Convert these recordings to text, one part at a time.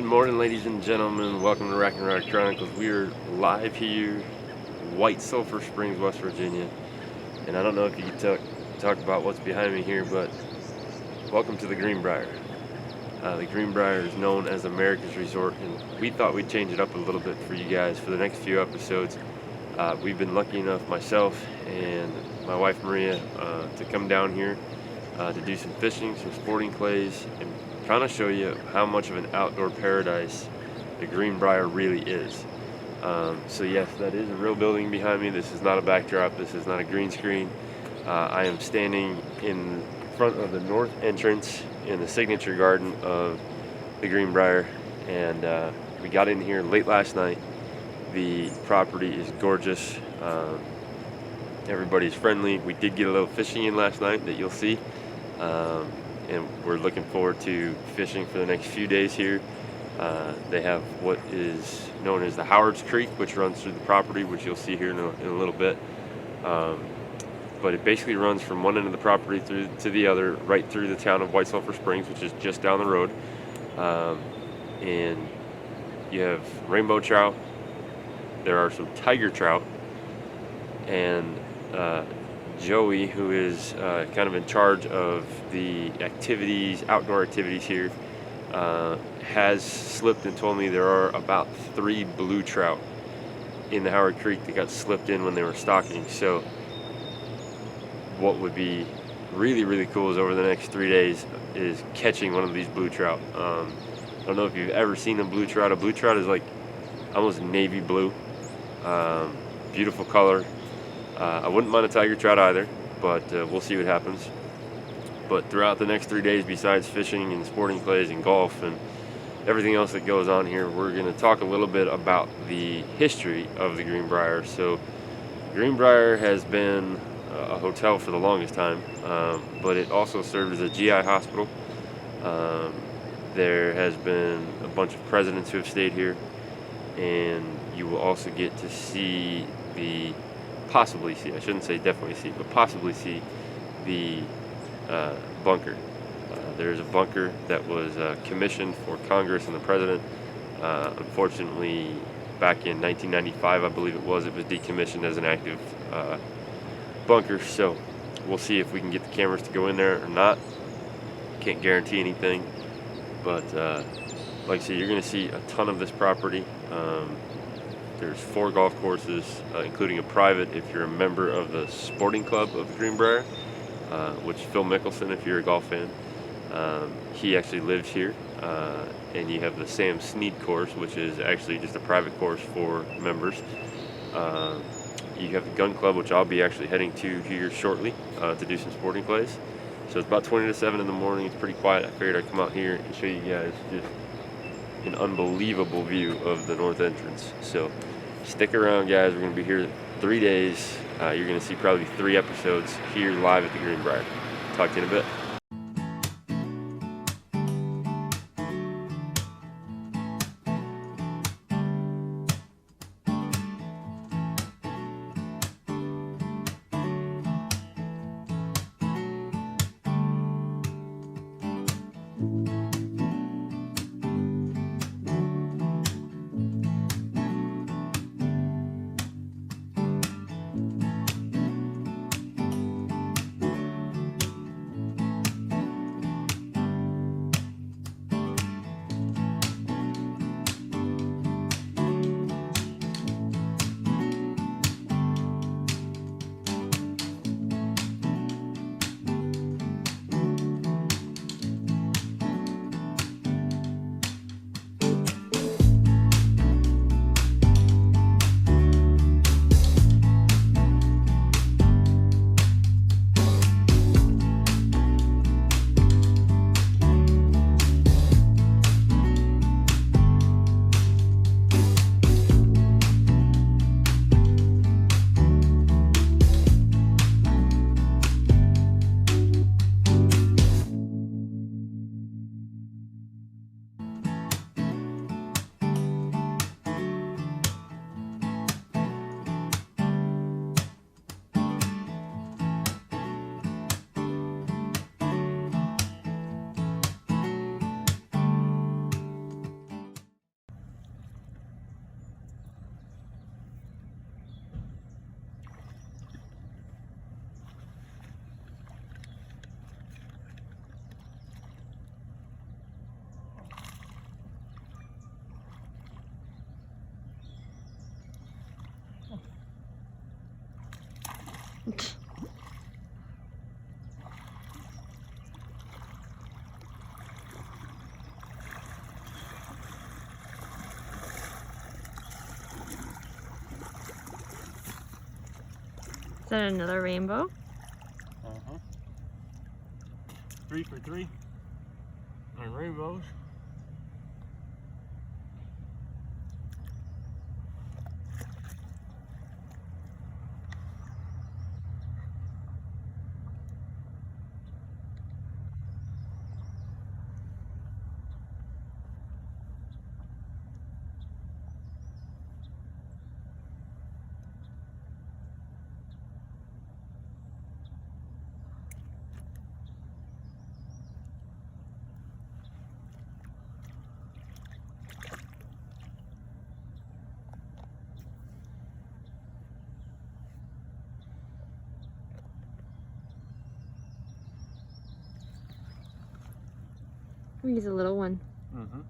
morning, ladies and gentlemen. Welcome to Rack and Rod Chronicles. We are live here, White Sulphur Springs, West Virginia. And I don't know if you can talk about what's behind me here, but welcome to the Greenbrier. The Greenbrier is known as America's Resort, and we thought we'd change it up a little bit for you guys for the next few episodes. We've been lucky enough, myself and my wife Maria, to come down here to do some fishing, some sporting clays, and kind of show you how much of an outdoor paradise the Greenbrier really is. So yes, that is a real building behind me. This is not a backdrop. This is not a green screen. I am standing in front of the north entrance in the signature garden of the Greenbrier, and we got in here late last night. The property is gorgeous. Everybody's friendly. We did get a little fishing in last night that you'll see. And we're looking forward to fishing for the next few days here. They have what is known as the Howard's Creek, which runs through the property, which you'll see here in a little bit. But it basically runs from one end of the property through to the other, right through the town of White Sulphur Springs, which is just down the road. And you have rainbow trout. There are some tiger trout, and Joey, who is kind of in charge of the outdoor activities here, has slipped and told me there are about 3 blue trout in the Howard Creek that got slipped in when they were stocking. So what would be really, really cool is over the next 3 days is catching one of these blue trout. I don't know if you've ever seen a blue trout. A blue trout is like almost navy blue. Beautiful color. I wouldn't mind a tiger trout either, but we'll see what happens. But throughout the next 3 days, besides fishing and sporting clays and golf and everything else that goes on here, we're going to talk a little bit about the history of the Greenbrier. So Greenbrier has been a hotel for the longest time, but it also served as a GI hospital. There has been a bunch of presidents who have stayed here, and you will also get to possibly see the bunker. There's a bunker that was commissioned for Congress and the president. Unfortunately, back in 1995, I believe it was decommissioned as an active bunker. So we'll see if we can get the cameras to go in there or not. Can't guarantee anything, but like I said, you're going to see a ton of this property. There's 4 golf courses, including a private if you're a member of the sporting club of the Greenbrier, which Phil Mickelson, if you're a golf fan, he actually lives here. And you have the Sam Snead course, which is actually just a private course for members. You have the gun club, which I'll be actually heading to here shortly to do some sporting clays. So it's about 20 to 7 in the morning. It's pretty quiet. I figured I'd come out here and show you guys just an unbelievable view of the north entrance. So stick around, guys. We're going to be here 3 days. You're going to see probably 3 episodes here live at the Greenbrier. Talk to you in a bit. Is that another rainbow? 3 for 3 on rainbows. He's a little one. Mm-hmm.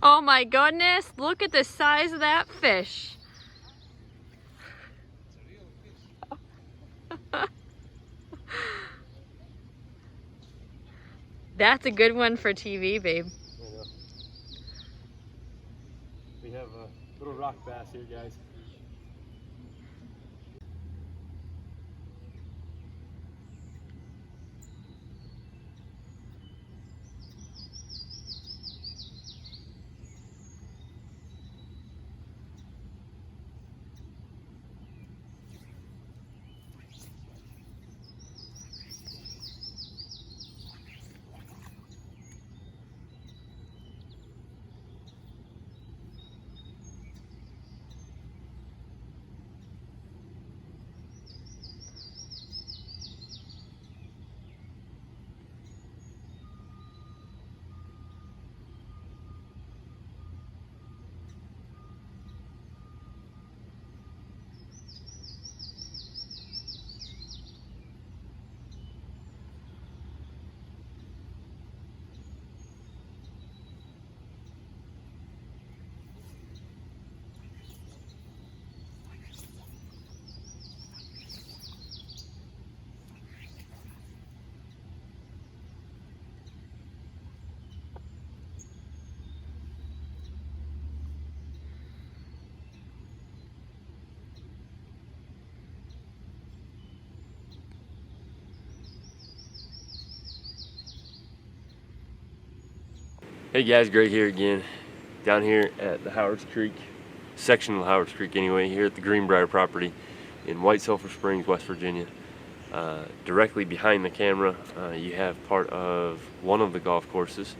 Oh my goodness, look at the size of that fish. That's a good one for TV, babe. We have a little rock bass here, guys. Hey guys, Greg here again, down here at the Howards Creek, section of the Howards Creek anyway, here at the Greenbrier property in White Sulphur Springs, West Virginia. Directly behind the camera, you have part of one of the golf courses.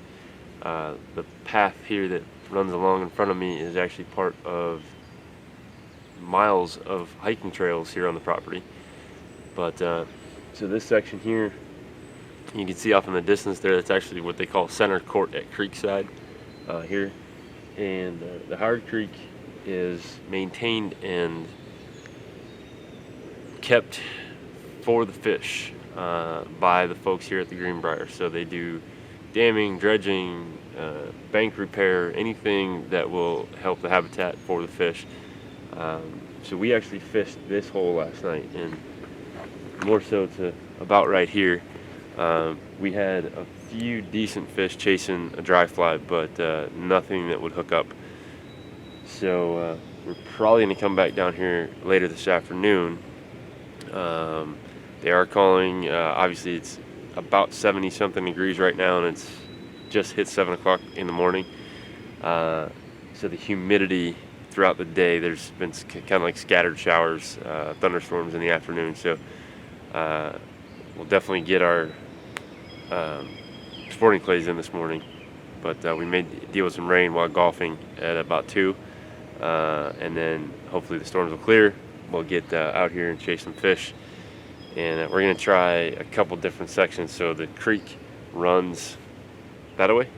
The path here that runs along in front of me is actually part of miles of hiking trails here on the property. But so this section here, you can see off in the distance there, that's actually what they call center court at Creekside here. And the Howard Creek is maintained and kept for the fish by the folks here at the Greenbrier. So they do damming, dredging, bank repair, anything that will help the habitat for the fish. So we actually fished this hole last night, and more so to about right here. We had a few decent fish chasing a dry fly, but nothing that would hook up. So we're probably going to come back down here later this afternoon. They are calling, obviously it's about 70 something degrees right now, and it's just hit 7 o'clock in the morning. So the humidity throughout the day, there's been kind of like scattered showers, thunderstorms in the afternoon. So we'll definitely get our sporting clays in this morning. But we may deal with some rain while golfing at about 2. And then hopefully the storms will clear. We'll get out here and chase some fish. And we're going to try a couple different sections. So the creek runs that way.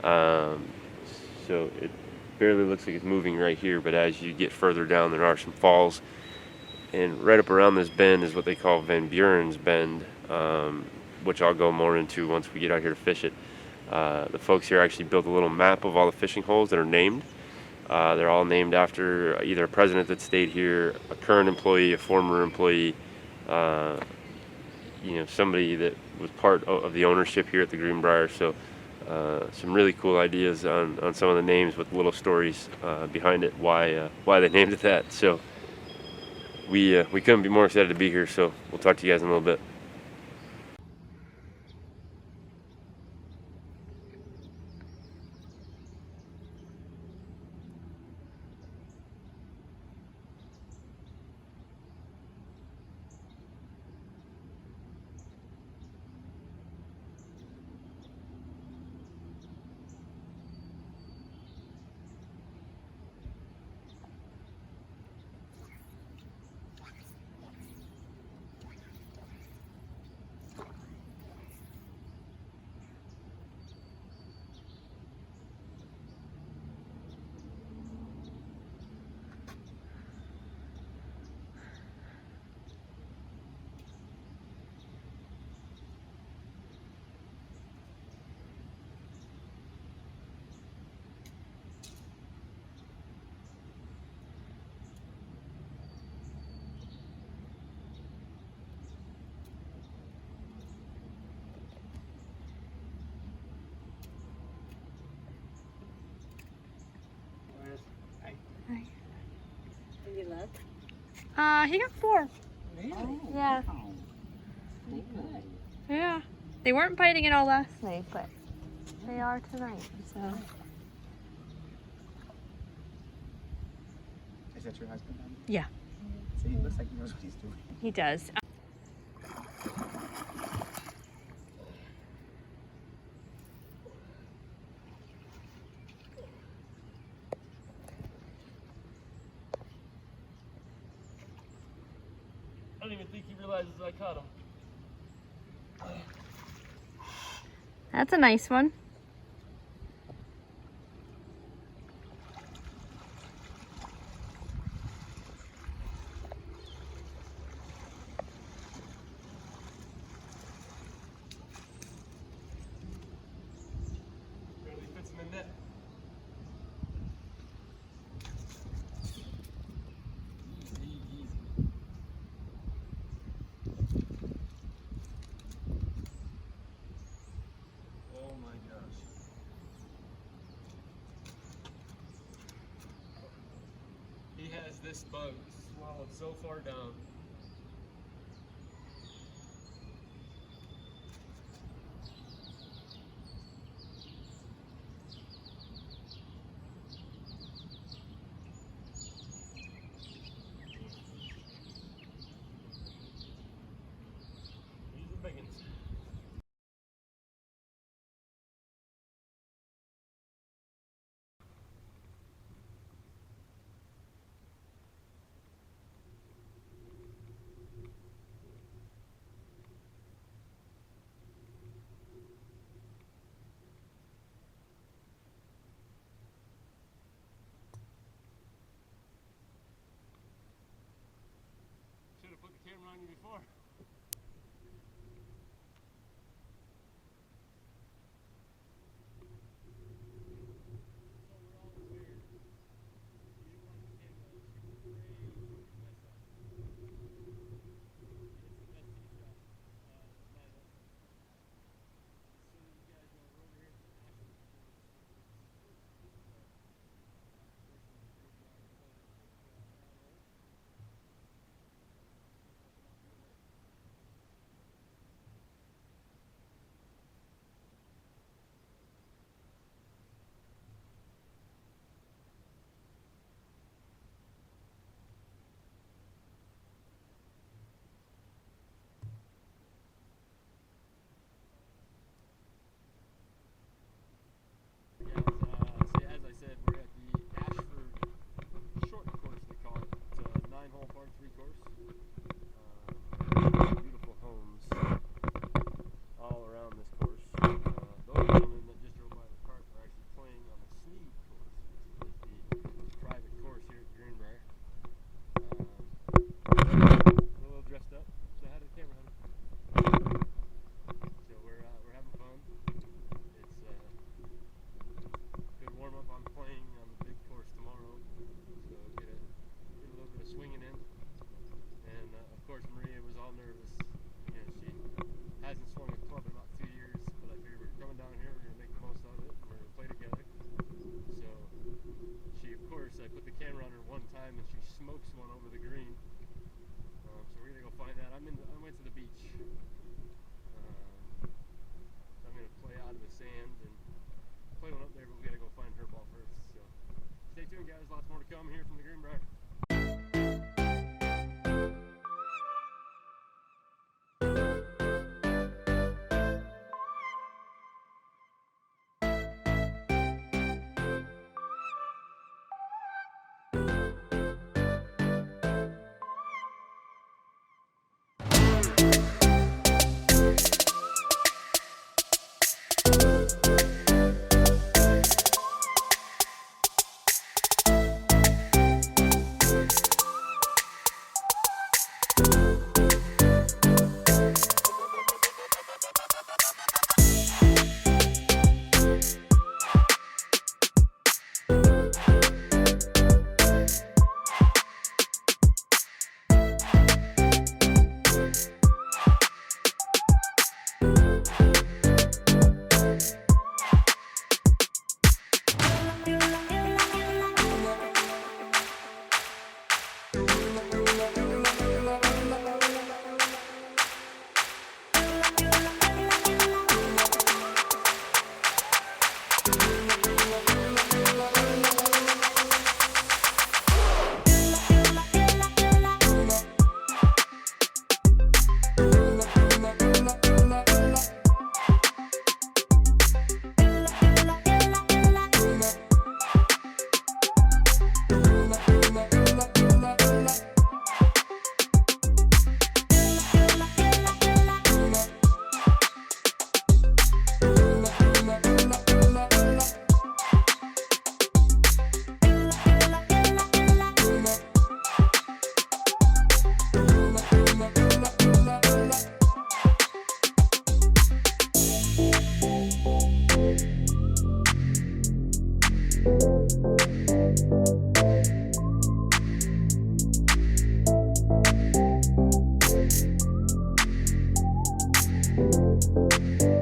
So it barely looks like it's moving right here, but as you get further down, there are some falls. And right up around this bend is what they call Van Buren's Bend, which I'll go more into once we get out here to fish it. The folks here actually built a little map of all the fishing holes that are named. They're all named after either a president that stayed here, a current employee, a former employee, somebody that was part of the ownership here at the Greenbrier. So some really cool ideas on some of the names with little stories behind it, why they named it that. So we couldn't be more excited to be here. So we'll talk to you guys in a little bit. He got 4. Really? Yeah. Oh, pretty good. Yeah. They weren't biting it all last night, but they are tonight. So. Is that your husband? Yeah. See, he looks like he knows what he's doing. He does. I don't even think he realizes I caught him. That's a nice one. Barely fits in the net. Oh my gosh. He has this bug swallowed so far down. These are big ones. Should have put the camera on you before. Thank you.